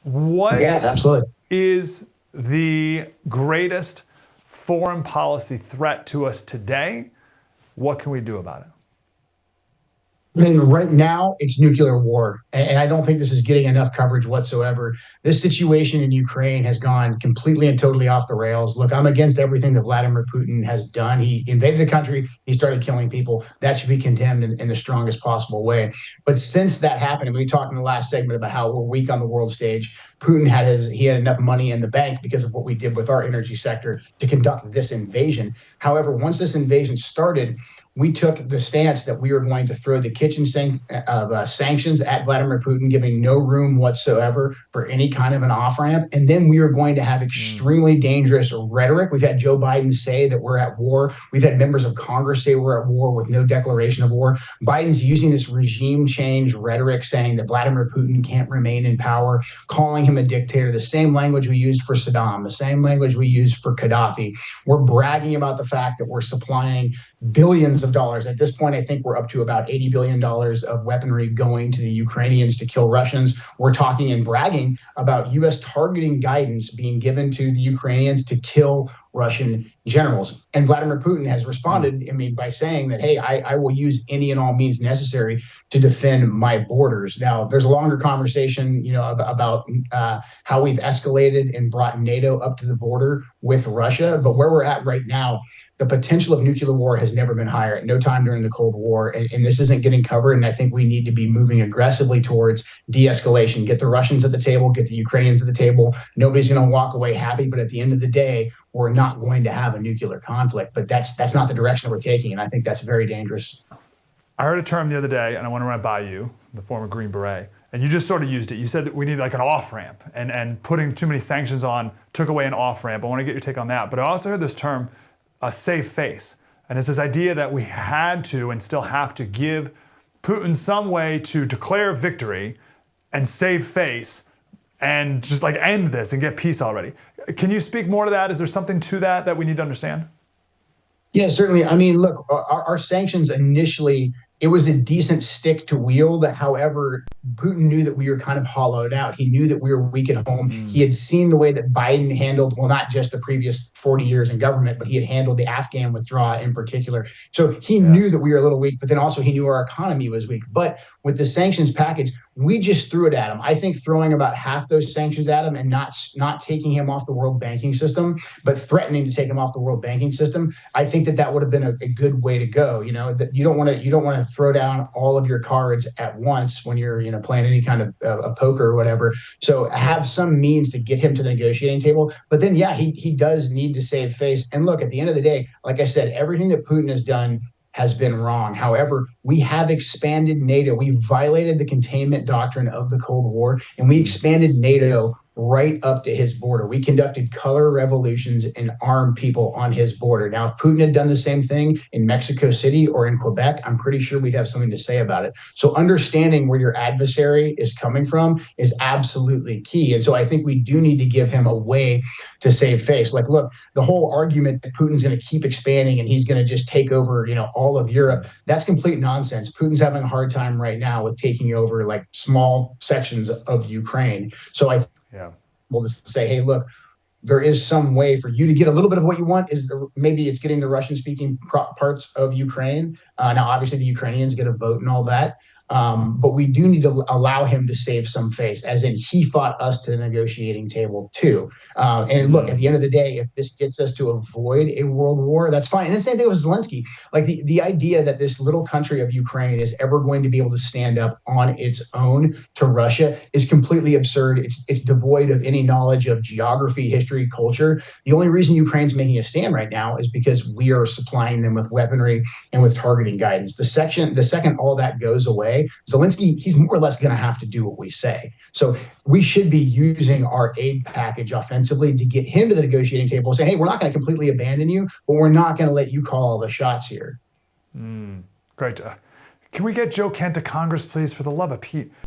What Yeah, absolutely. is the greatest foreign policy threat to us today? What can we do about it? I mean, right now it's nuclear war, and I don't think this is getting enough coverage whatsoever. This situation in Ukraine has gone completely and totally off the rails. Look, I'm against everything that Vladimir Putin has done. He invaded a country, he started killing people. That should be condemned in the strongest possible way. But since that happened, and we talked in the last segment about how we're weak on the world stage, Putin had enough money in the bank because of what we did with our energy sector to conduct this invasion. However, once this invasion started, we took the stance that we were going to throw the kitchen sink of sanctions at Vladimir Putin, giving no room whatsoever for any kind of an off ramp. And then we are going to have extremely dangerous rhetoric. We've had Joe Biden say that we're at war. We've had members of Congress say we're at war with no declaration of war. Biden's using this regime change rhetoric, saying that Vladimir Putin can't remain in power, calling him a dictator, the same language we used for Saddam, the same language we used for Gaddafi. We're bragging about the fact that we're supplying billions of dollars. At this point, I think we're up to about $80 billion of weaponry going to the Ukrainians to kill Russians. We're talking and bragging about U.S. targeting guidance being given to the Ukrainians to kill Russian generals. And Vladimir Putin has responded, by saying that, hey, I will use any and all means necessary to defend my borders. Now, there's a longer conversation, about how we've escalated and brought NATO up to the border with Russia. But where we're at right now, the potential of nuclear war has never been higher at no time during the Cold War. And this isn't getting covered. And I think we need to be moving aggressively towards de-escalation. Get the Russians at the table, get the Ukrainians at the table. Nobody's going to walk away happy. But at the end of the day, we're not going to have a nuclear conflict. But that's not the direction we're taking. And I think that's very dangerous. I heard a term the other day, and I want to run it by you, the former Green Beret, and you just sort of used it. You said that we need like an off-ramp, and putting too many sanctions on took away an off-ramp. I want to get your take on that. But I also heard this term, a save face. And it's this idea that we had to and still have to give Putin some way to declare victory and save face and just like end this and get peace already. Can you speak more to that? Is there something to that we need to understand? Yeah, certainly. I mean, look, our sanctions initially, it was a decent stick to wield. However, Putin knew that we were kind of hollowed out. He knew that we were weak at home. He had seen the way that Biden handled, well, not just the previous 40 years in government, but he had handled the Afghan withdrawal in particular. So he knew that we were a little weak, but then also he knew our economy was weak. But with the sanctions package, we just threw it at him. I think throwing about half those sanctions at him and not taking him off the world banking system, but threatening to take him off the world banking system, I think that would have been a good way to go. That you don't want to throw down all of your cards at once when you're playing any kind of a poker or whatever. So have some means to get him to the negotiating table. But then, yeah, he does need to save face. And look, at the end of the day, like I said, everything that Putin has done has been wrong. However, we have expanded NATO. We violated the containment doctrine of the Cold War, and we expanded NATO right up to his border. We conducted color revolutions and armed people on his border. Now, if Putin had done the same thing in Mexico City or in Quebec, I'm pretty sure we'd have something to say about it. So understanding where your adversary is coming from is absolutely key. And so I think we do need to give him a way to save face. Like, look, the whole argument that Putin's going to keep expanding and he's going to just take over, all of Europe, that's complete nonsense. Putin's having a hard time right now with taking over like small sections of Ukraine. So we'll just say, hey, look, there is some way for you to get a little bit of what you want. Maybe it's getting the Russian-speaking parts of Ukraine. Now, obviously, the Ukrainians get a vote and all that. But we do need to allow him to save some face, as in he fought us to the negotiating table too. And look, at the end of the day, if this gets us to avoid a world war, that's fine. And the same thing with Zelensky. Like the idea that this little country of Ukraine is ever going to be able to stand up on its own to Russia is completely absurd. It's devoid of any knowledge of geography, history, culture. The only reason Ukraine's making a stand right now is because we are supplying them with weaponry and with targeting guidance. The second all that goes away, Zelensky, he's more or less going to have to do what we say. So we should be using our aid package offensively to get him to the negotiating table, saying, hey, we're not going to completely abandon you, but we're not going to let you call all the shots here. Great. Can we get Joe Kent to Congress, please, for the love of Pete?